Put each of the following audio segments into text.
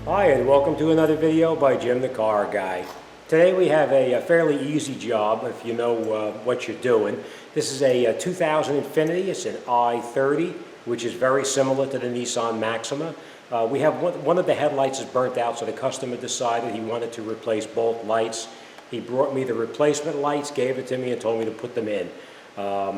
Hi, and welcome to another video by Jim the Car Guy. Today we have a fairly easy job if you know what you're doing. This is a 2000 Infiniti. It's an i30, which is very similar to the Nissan Maxima. We have one of the headlights is burnt out, so the customer decided he wanted to replace both lights. He brought me the replacement lights, gave it to me, and told me to put them in.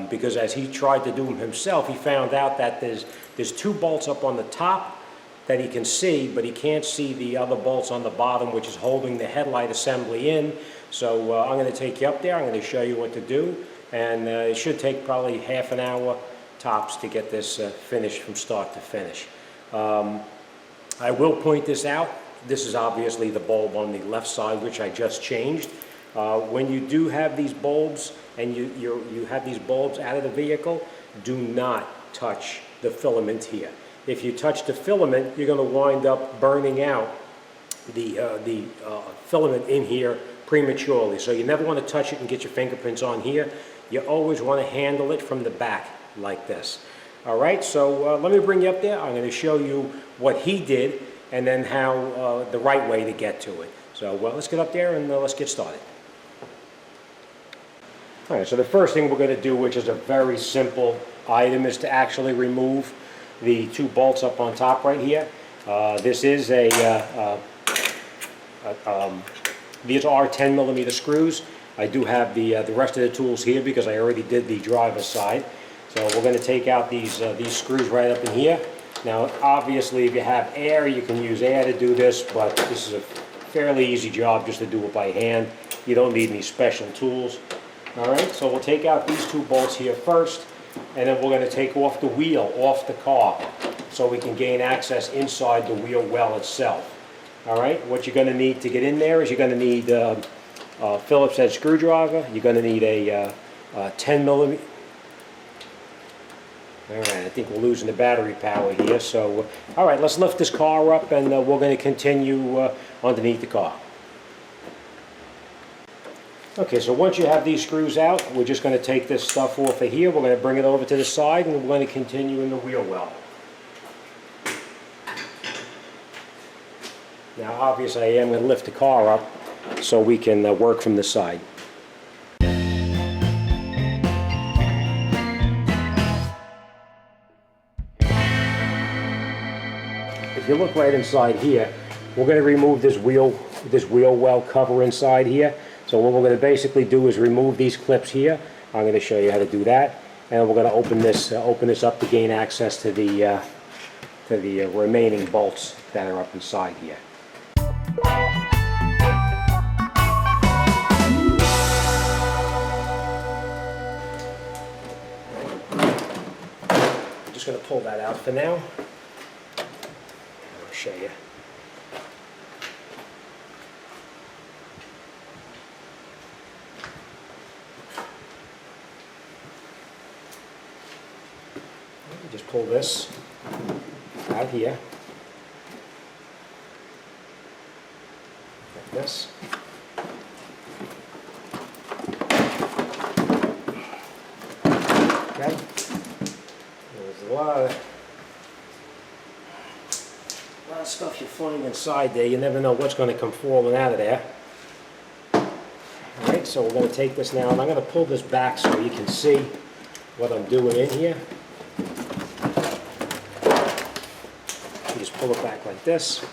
Because as he tried to do them himself, he found out that there's two bolts up on the top that he can see, but he can't see the other bolts on the bottom, which is holding the headlight assembly in. So I'm going to take you up there. I'm going to show you what to do, and it should take probably half an hour tops to get this finished from start to finish. I will point this out. This is obviously the bulb on the left side, which I just changed. When you do have these bulbs and you have these bulbs out of the vehicle, do not touch the filament here. If you touch the filament, you're going to wind up burning out the filament in here prematurely. So you never want to touch it and get your fingerprints on here. You always want to handle it from the back like this. All right, so let me bring you up there. I'm going to show you what he did and then how the right way to get to it. So let's get up there and let's get started. All right, so the first thing we're going to do, which is a very simple item, is to actually remove the two bolts up on top right here. This is these are 10 millimeter screws. I do have the rest of the tools here because I already did the driver's side. So we're going to take out these screws right up in here. Now obviously if you have air, you can use air to do this, but this is a fairly easy job just to do it by hand. You don't need any special tools. All right, so we'll take out these two bolts here first, and then we're going to take off the wheel off the car so we can gain access inside the wheel well itself. All right, what you're going to need to get in there is you're going to need a Phillips head screwdriver. You're going to need a 10 millimeter. All right, I think we're losing the battery power here. So, all right, let's lift this car up and we're going to continue underneath the car. Okay, so once you have these screws out, we're just going to take this stuff off of here. We're going to bring it over to the side and we're going to continue in the wheel well. Now obviously I am going to lift the car up so we can work from the side. If you look right inside here, we're going to remove this wheel well cover inside here. So what we're going to basically do is remove these clips here. I'm going to show you how to do that, and we're going to open this up to gain access to the remaining bolts that are up inside here. I'm just going to pull that out for now. I'll show you. Just pull this out here, like this. Okay. There's a lot of stuff you find inside there. You never know what's going to come falling out of there. All right, so we're going to take this now, and I'm going to pull this back so you can see what I'm doing in here. Just pull it back like this.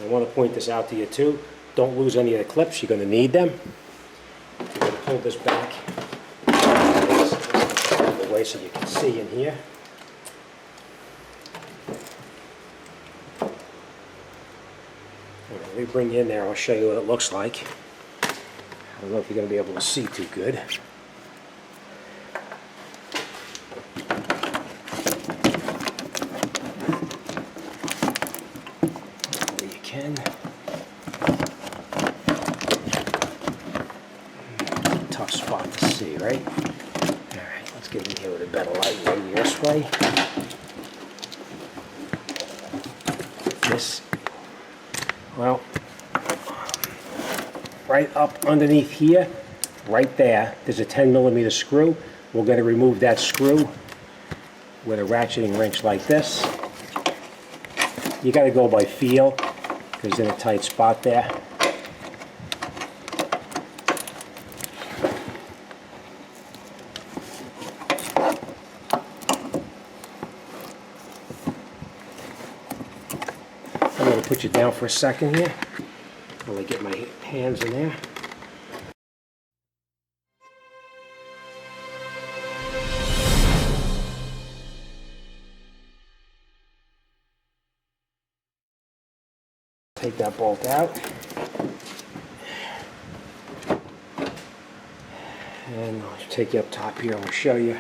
I want to point this out to you too. Don't lose any of the clips. You're going to need them. You're going to pull this back the way so you can see in here. Let me bring you in there. I'll show you what it looks like. I don't know if you're going to be able to see too good. Tough spot to see, right? Alright, let's get in here with a better light maybe this way. This, well, right up underneath here, right there, there's a 10 millimeter screw. We're going to remove that screw with a ratcheting wrench like this. You got to go by feel because it's in a tight spot there. I'm going to put you down for a second here while I get my hands in there. Take that bolt out. And I'll take you up top here and I'll show you.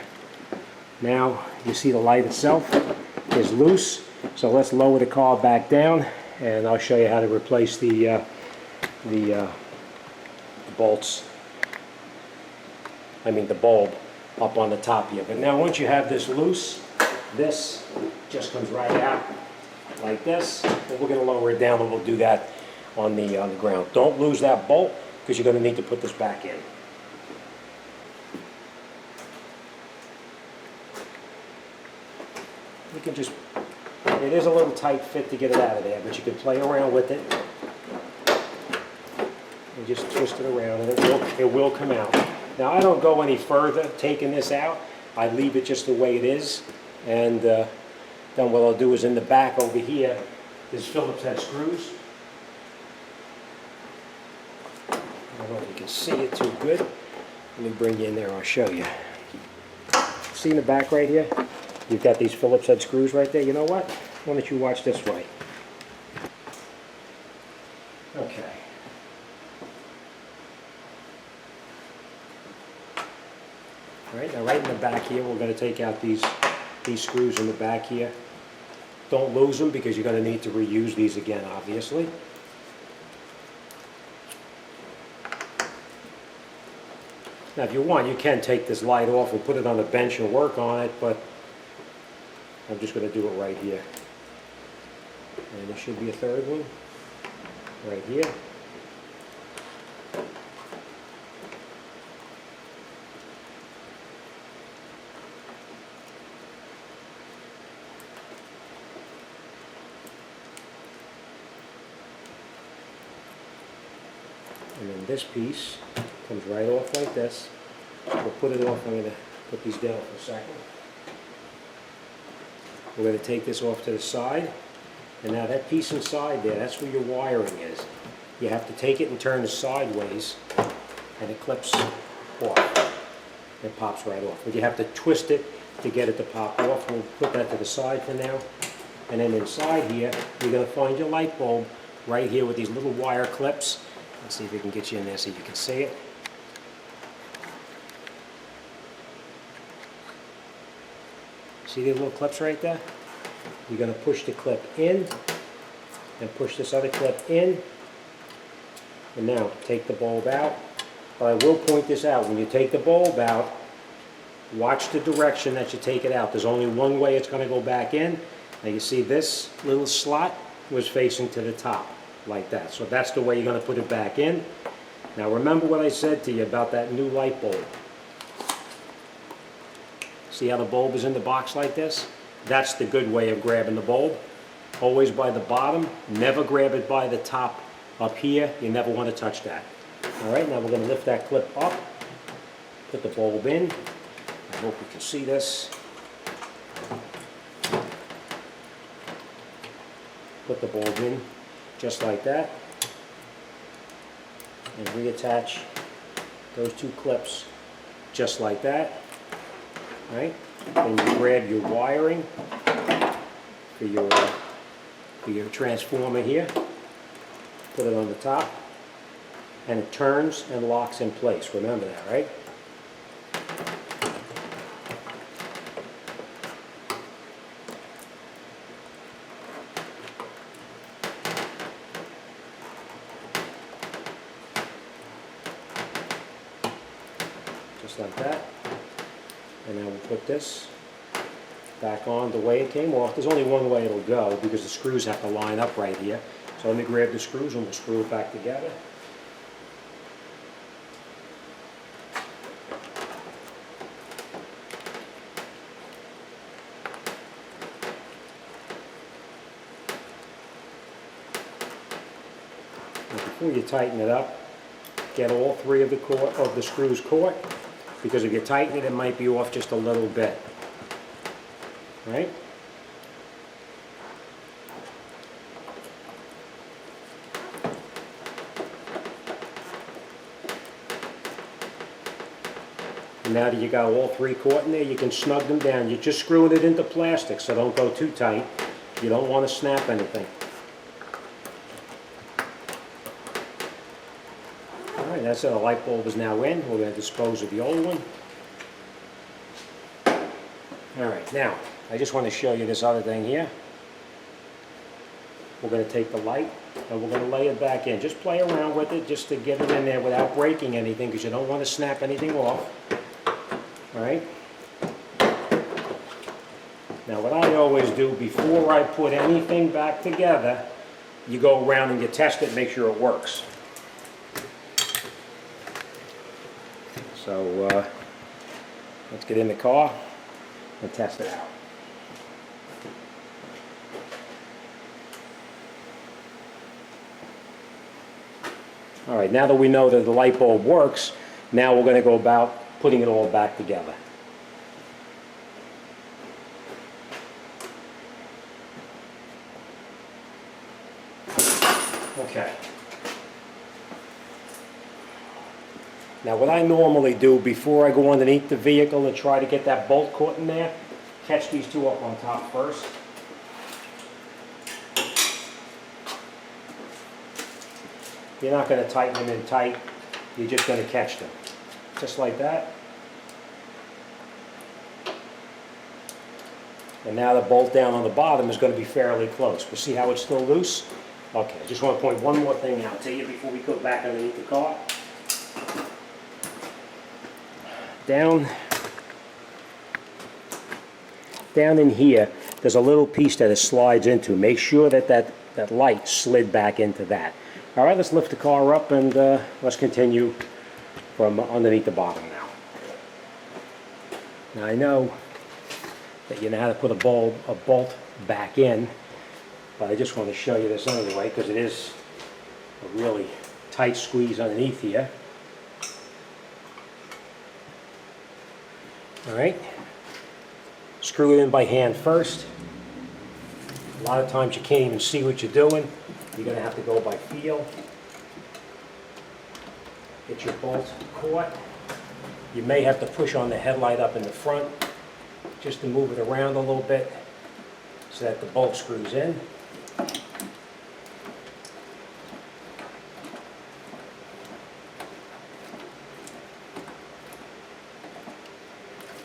Now you see the light itself is loose, so let's lower the car back down and I'll show you how to replace the bolts, the bulb up on the top here. But now once you have this loose, this just comes right out like this, and we're going to lower it down, and we'll do that on the ground. Don't lose that bolt because you're going to need to put this back in. You can just, it is a little tight fit to get it out of there, but you can play around with it and just twist it around and it will come out. Now I don't go any further taking this out. I leave it just the way it is, and then what I'll do is in the back over here, there's Phillips head screws. I don't know if you can see it too good. Let me bring you in there, I'll show you. See in the back right here? You've got these Phillips head screws right there. You know what? Why don't you watch this way? Okay. All right, now right in the back here, we're going to take out these screws in the back here. Don't lose them because you're going to need to reuse these again, obviously. Now if you want, you can take this light off and put it on the bench and work on it, but I'm just going to do it right here. And there should be a third one right here. And then this piece comes right off like this. We'll put it off. I'm going to put these down for a second. We're going to take this off to the side. And now that piece inside there, that's where your wiring is. You have to take it and turn it sideways, and it clips off. It pops right off. But you have to twist it to get it to pop off. We'll put that to the side for now. And then inside here, you're going to find your light bulb right here with these little wire clips. Let's see if we can get you in there so you can see it. See the little clips right there? You're going to push the clip in and push this other clip in. And now take the bulb out. But I will point this out. When you take the bulb out, watch the direction that you take it out. There's only one way it's going to go back in. Now you see this little slot was facing to the top like that. So that's the way you're going to put it back in. Now remember what I said to you about that new light bulb. See how the bulb is in the box like this? That's the good way of grabbing the bulb. Always by the bottom. Never grab it by the top up here. You never want to touch that. Alright, now we're going to lift that clip up. Put the bulb in. I hope you can see this. Put the bulb in just like that. And reattach those two clips just like that. Right? Then you grab your wiring for your transformer here. Put it on the top. And it turns and locks in place. Remember that, right? Just like that. And now we'll put this back on the way it came off. There's only one way it'll go because the screws have to line up right here. So let me grab the screws and we'll screw it back together. Now, before you tighten it up, get all three of the screws caught, because if you tighten it, it might be off just a little bit. Right? And now that you got all three caught in there, you can snug them down. You're just screwing it into plastic, so don't go too tight. You don't want to snap anything. Alright, that's it. The light bulb is now in. We're going to dispose of the old one. Alright, now, I just want to show you this other thing here. We're going to take the light and we're going to lay it back in. Just play around with it just to get it in there without breaking anything, because you don't want to snap anything off. Alright? Now what I always do before I put anything back together, you go around and you test it, make sure it works. So let's get in the car and test it out. Alright, now that we know that the light bulb works, now we're going to go about putting it all back together. Okay. Now what I normally do before I go underneath the vehicle and try to get that bolt caught in there, catch these two up on top first. You're not going to tighten them in tight, you're just going to catch them. Just like that. And now the bolt down on the bottom is going to be fairly close. But see how it's still loose? Okay, I just want to point one more thing out to you before we go back underneath the car. Down in here, there's a little piece that it slides into. Make sure that that light slid back into that. All right, let's lift the car up and let's continue from underneath the bottom now. Now I know that you know how to put a bolt back in, but I just want to show you this anyway because it is a really tight squeeze underneath here. Alright, screw it in by hand first. A lot of times you can't even see what you're doing. You're going to have to go by feel. Get your bolt caught. You may have to push on the headlight up in the front just to move it around a little bit so that the bolt screws in.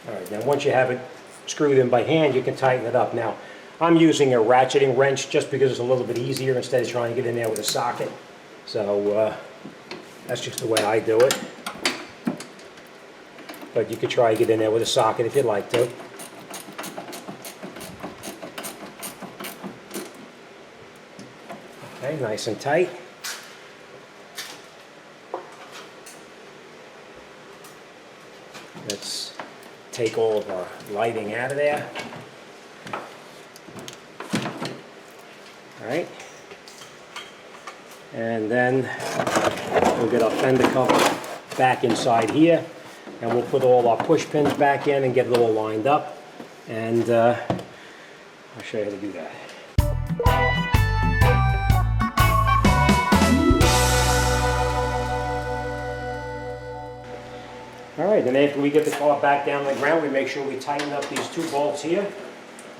Alright, now once you have it screwed in by hand, you can tighten it up. Now, I'm using a ratcheting wrench just because it's a little bit easier instead of trying to get in there with a socket. So that's just the way I do it. But you could try to get in there with a socket if you'd like to. Okay, nice and tight. Let's take all of our lighting out of there. Alright. And then we'll get our fender cover back inside here. And we'll put all our push pins back in and get it all lined up. And I'll show you how to do that. Alright, and after we get the car back down on the ground, we make sure we tighten up these two bolts here.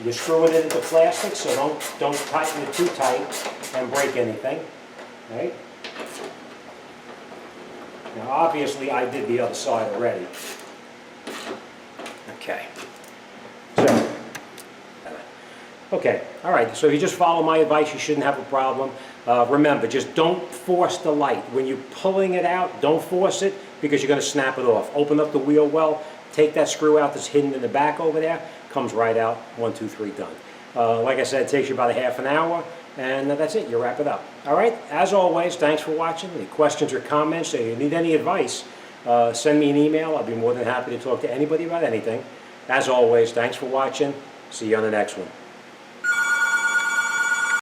You screw it into plastic, so don't tighten it too tight and break anything. Right? Now obviously I did the other side already. Okay. So, okay, alright, so if you just follow my advice, you shouldn't have a problem. Remember, just don't force the light. When you're pulling it out, don't force it because you're going to snap it off. Open up the wheel well, take that screw out that's hidden in the back over there, comes right out, 1, 2, 3, done. Like I said, it takes you about a half an hour, and that's it, you wrap it up. Alright, as always, thanks for watching. Any questions or comments, or you need any advice, send me an email. I'll be more than happy to talk to anybody about anything. As always, thanks for watching. See you on the next one.